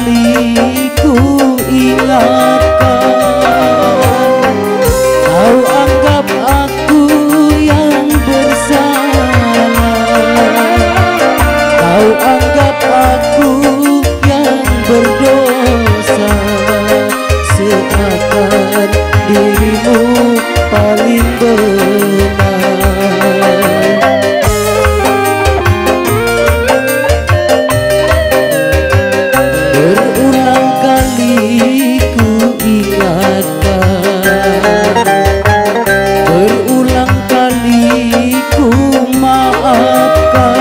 kali ku ingatkan, kau anggap aku yang bersalah, kau anggap aku yang berdosa, seakan dirimu paling benar. Berulang kali ku ingatkan, berulang kali ku maafkan,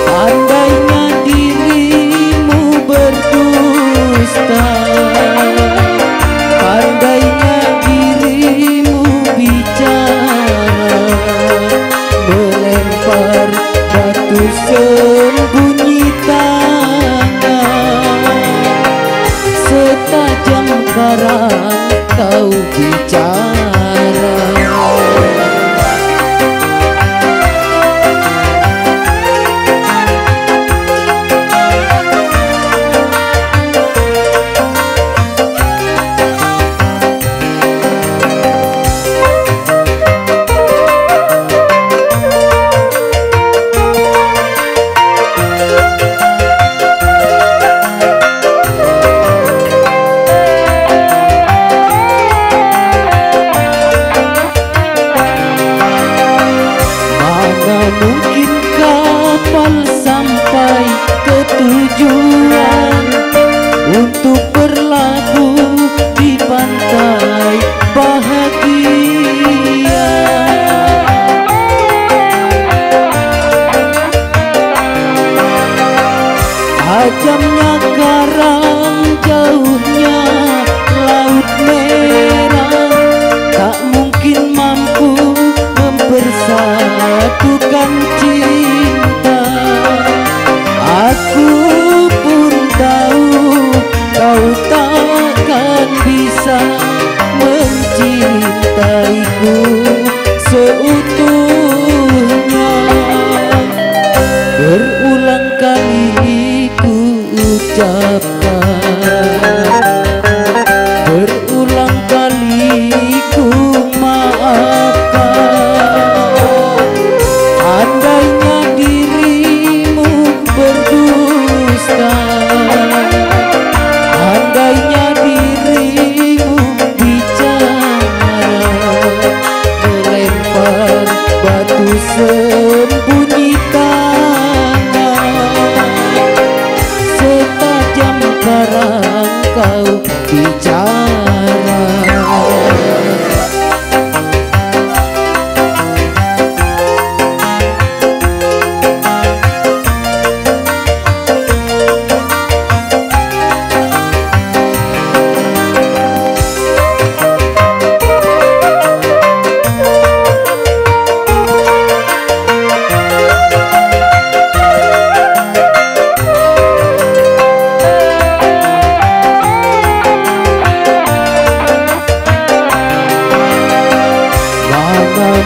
andainya dirimu berdusta, pandainya dirimu bicara, melempar batu sembunyi tangan, setajam karang kau bicara. Mungkin kapal sampai ke tujuan untuk berlabuh di pantai bahagia. Tajamnya karang, jauhnya laut merah, tak mungkin mampu mempersatukan cinta. Aku pun tahu kau takkan bisa mencintaiku seutuhnya. Berulang kali ku ucapkan, berulang kali ku maafkan, andainya dirimu berdusta, andainya dirimu bicara, melempar batu sembunyi tangan, setajam karang kau bicara.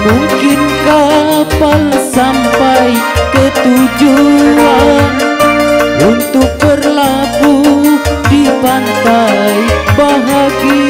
Mungkin kapal sampai ke tujuan untuk berlabuh di pantai bahagia.